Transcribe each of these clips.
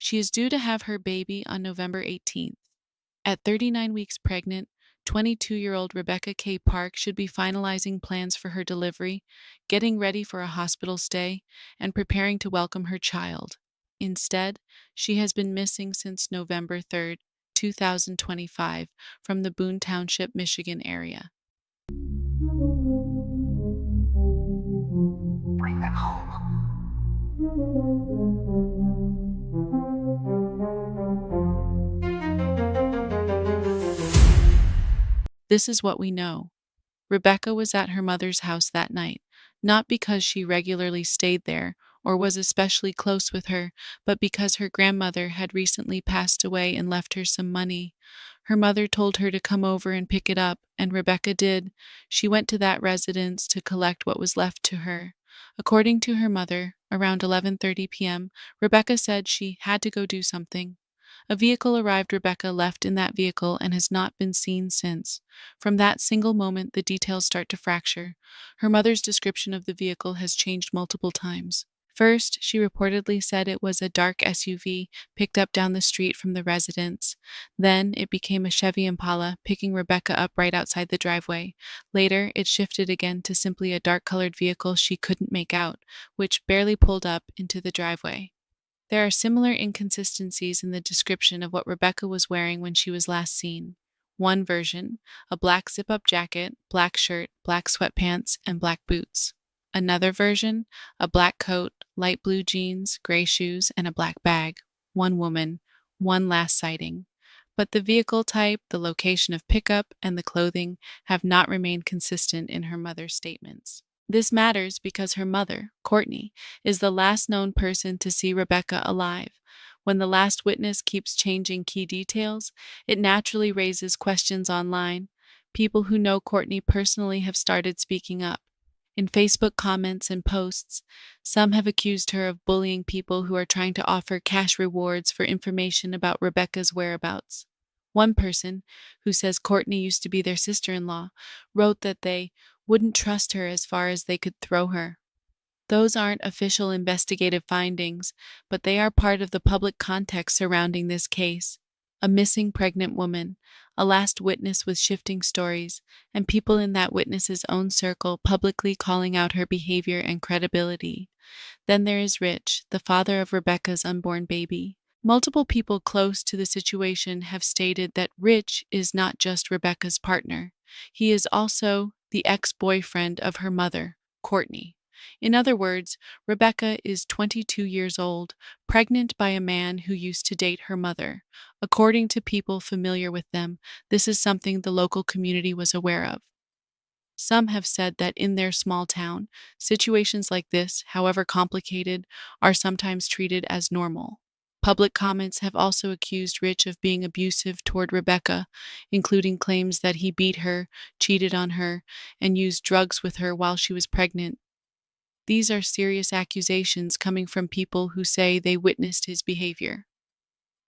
She is due to have her baby on November 18th. At 39 weeks pregnant, 22-year-old Rebecca K. Park should be finalizing plans for her delivery, getting ready for a hospital stay, and preparing to welcome her child. Instead, she has been missing since November 3rd, 2025, from the Boon Township, Michigan area. Bring them This is what we know. Rebecca was at her mother's house that night, not because she regularly stayed there or was especially close with her, but because her grandmother had recently passed away and left her some money. Her mother told her to come over and pick it up, and Rebecca did. She went to that residence to collect what was left to her. According to her mother, around 11:30 p.m., Rebecca said she had to go do something. A vehicle arrived. Rebecca left in that vehicle and has not been seen since. From that single moment, the details start to fracture. Her mother's description of the vehicle has changed multiple times. First, she reportedly said it was a dark SUV picked up down the street from the residence. Then, it became a Chevy Impala, picking Rebecca up right outside the driveway. Later, it shifted again to simply a dark colored vehicle she couldn't make out, which barely pulled up into the driveway. There are similar inconsistencies in the description of what Rebecca was wearing when she was last seen. One version, a black zip up jacket, black shirt, black sweatpants, and black boots. Another version, a black coat, light blue jeans, gray shoes, and a black bag. One woman, one last sighting. But the vehicle type, the location of pickup, and the clothing have not remained consistent in her mother's statements. This matters because her mother, Courtney, is the last known person to see Rebecca alive. When the last witness keeps changing key details, it naturally raises questions online. People who know Courtney personally have started speaking up. In Facebook comments and posts, some have accused her of bullying people who are trying to offer cash rewards for information about Rebecca's whereabouts. One person, who says Courtney used to be their sister-in-law, wrote that they wouldn't trust her as far as they could throw her. Those aren't official investigative findings, but they are part of the public context surrounding this case. A missing pregnant woman, a last witness with shifting stories, and people in that witness's own circle publicly calling out her behavior and credibility. Then there is Rich, the father of Rebecca's unborn baby. Multiple people close to the situation have stated that Rich is not just Rebecca's partner. He is also the ex-boyfriend of her mother, Courtney. In other words, Rebecca is 22 years old, pregnant by a man who used to date her mother. According to people familiar with them, this is something the local community was aware of. Some have said that in their small town, situations like this, however complicated, are sometimes treated as normal. Public comments have also accused Rich of being abusive toward Rebecca, including claims that he beat her, cheated on her, and used drugs with her while she was pregnant. These are serious accusations coming from people who say they witnessed his behavior.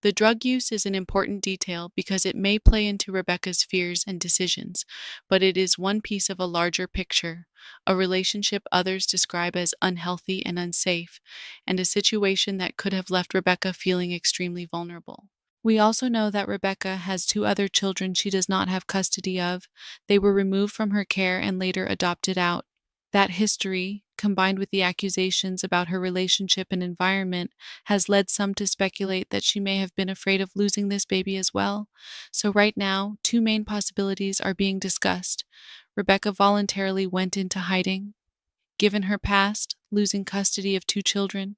The drug use is an important detail because it may play into Rebecca's fears and decisions, but it is one piece of a larger picture, a relationship others describe as unhealthy and unsafe, and a situation that could have left Rebecca feeling extremely vulnerable. We also know that Rebecca has two other children she does not have custody of. They were removed from her care and later adopted out. That history, combined with the accusations about her relationship and environment, has led some to speculate that she may have been afraid of losing this baby as well. So, right now, two main possibilities are being discussed. Rebecca voluntarily went into hiding, given her past, losing custody of two children,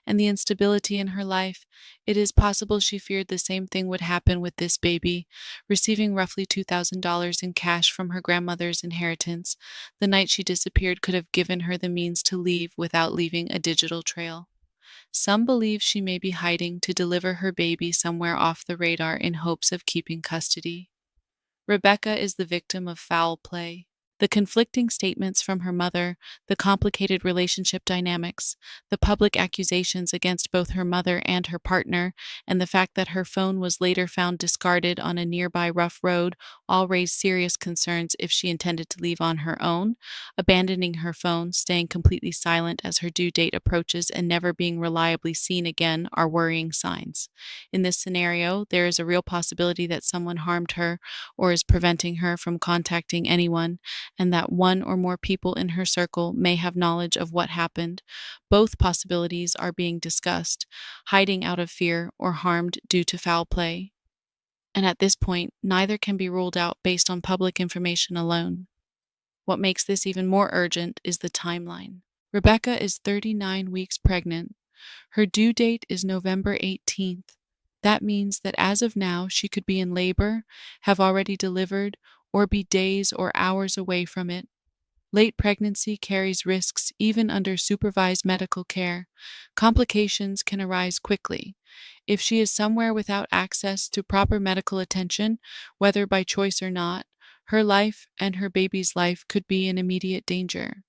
and the instability in her life. It is possible she feared the same thing would happen with this baby. Receiving roughly $2,000 in cash from her grandmother's inheritance, the night she disappeared could have given her the means to leave without leaving a digital trail. Some believe she may be hiding to deliver her baby somewhere off the radar in hopes of keeping custody. Rebecca is the victim of foul play. The conflicting statements from her mother, the complicated relationship dynamics, the public accusations against both her mother and her partner, and the fact that her phone was later found discarded on a nearby rough road all raised serious concerns if she intended to leave on her own. Abandoning her phone, staying completely silent as her due date approaches, and never being reliably seen again are worrying signs. In this scenario, there is a real possibility that someone harmed her or is preventing her from contacting anyone, and that one or more people in her circle may have knowledge of what happened. Both possibilities are being discussed, hiding out of fear or harmed due to foul play. And at this point, neither can be ruled out based on public information alone. What makes this even more urgent is the timeline. Rebecca is 39 weeks pregnant. Her due date is November 18th. That means that as of now, she could be in labor, have already delivered, or be days or hours away from it. Late pregnancy carries risks even under supervised medical care. Complications can arise quickly. If she is somewhere without access to proper medical attention, whether by choice or not, her life and her baby's life could be in immediate danger.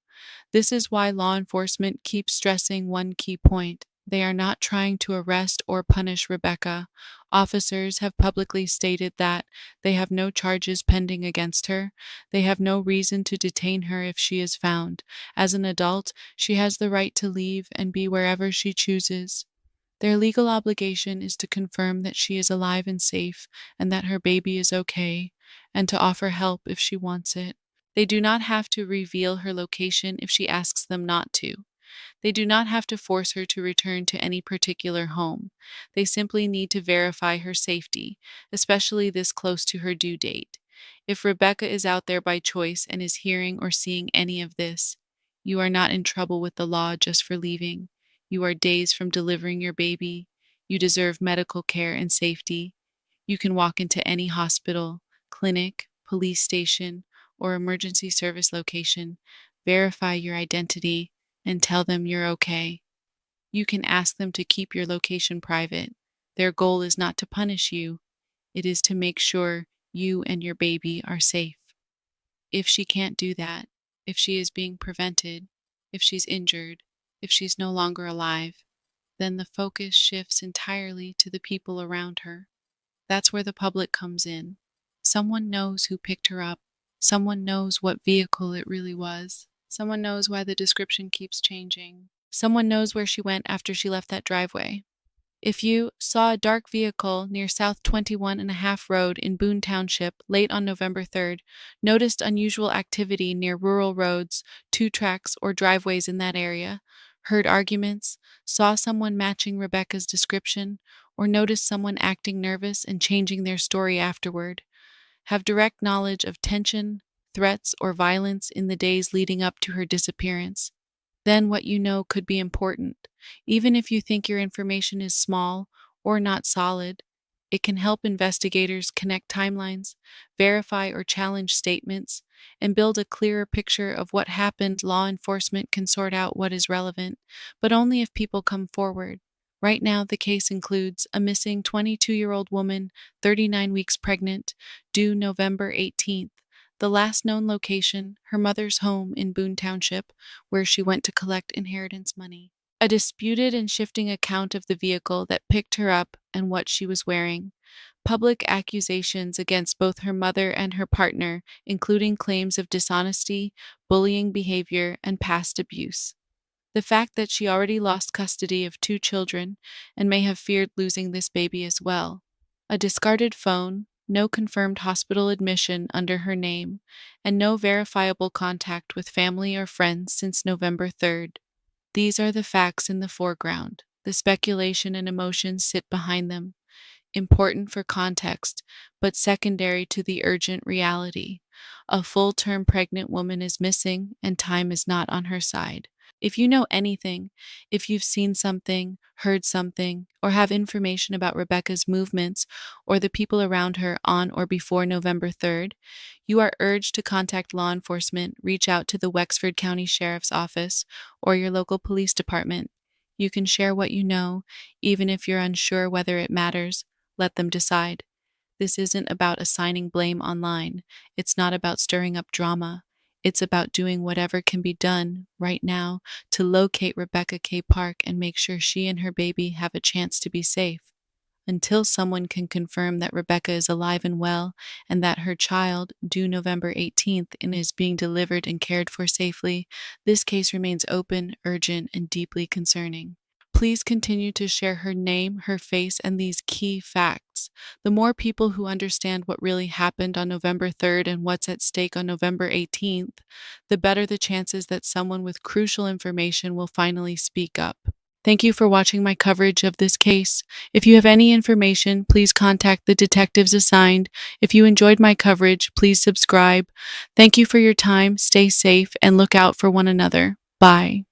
This is why law enforcement keeps stressing one key point. They are not trying to arrest or punish Rebecca. Officers have publicly stated that they have no charges pending against her. They have no reason to detain her if she is found. As an adult, she has the right to leave and be wherever she chooses. Their legal obligation is to confirm that she is alive and safe and that her baby is okay, and to offer help if she wants it. They do not have to reveal her location if she asks them not to. They do not have to force her to return to any particular home. They simply need to verify her safety, especially this close to her due date. If Rebecca is out there by choice and is hearing or seeing any of this, you are not in trouble with the law just for leaving. You are days from delivering your baby. You deserve medical care and safety. You can walk into any hospital, clinic, police station, or emergency service location, verify your identity, and tell them you're okay. You can ask them to keep your location private. Their goal is not to punish you, it is to make sure you and your baby are safe. If she can't do that, if she is being prevented, if she's injured, if she's no longer alive, then the focus shifts entirely to the people around her. That's where the public comes in. Someone knows who picked her up. Someone knows what vehicle it really was. Someone knows why the description keeps changing. Someone knows where she went after she left that driveway. If you saw a dark vehicle near South 21 and a half Road in Boon Township late on November 3rd, noticed unusual activity near rural roads, two tracks, or driveways in that area, heard arguments, saw someone matching Rebecca's description, or noticed someone acting nervous and changing their story afterward, have direct knowledge of tension, threats, or violence in the days leading up to her disappearance, then what you know could be important. Even if you think your information is small or not solid, it can help investigators connect timelines, verify or challenge statements, and build a clearer picture of what happened. Law enforcement can sort out what is relevant, but only if people come forward. Right now, the case includes a missing 22-year-old woman, 39 weeks pregnant, due November 18th. The last known location, her mother's home in Boon Township, where she went to collect inheritance money. A disputed and shifting account of the vehicle that picked her up and what she was wearing. Public accusations against both her mother and her partner, including claims of dishonesty, bullying behavior, and past abuse. The fact that she already lost custody of two children and may have feared losing this baby as well. A discarded phone, no confirmed hospital admission under her name, and no verifiable contact with family or friends since November 3rd. These are the facts in the foreground. The speculation and emotions sit behind them, important for context, but secondary to the urgent reality. A full-term pregnant woman is missing, and time is not on her side. If you know anything, if you've seen something, heard something, or have information about Rebecca's movements or the people around her on or before November 3rd, you are urged to contact law enforcement, reach out to the Wexford County Sheriff's Office, or your local police department. You can share what you know, even if you're unsure whether it matters. Let them decide. This isn't about assigning blame online. It's not about stirring up drama. It's about doing whatever can be done right now to locate Rebecca K. Park and make sure she and her baby have a chance to be safe. Until someone can confirm that Rebecca is alive and well and that her child, due November 18th, and is being delivered and cared for safely, this case remains open, urgent, and deeply concerning. Please continue to share her name, her face, and these key facts. The more people who understand what really happened on November 3rd and what's at stake on November 18th, the better the chances that someone with crucial information will finally speak up. Thank you for watching my coverage of this case. If you have any information, please contact the detectives assigned. If you enjoyed my coverage, please subscribe. Thank you for your time, stay safe, and look out for one another. Bye.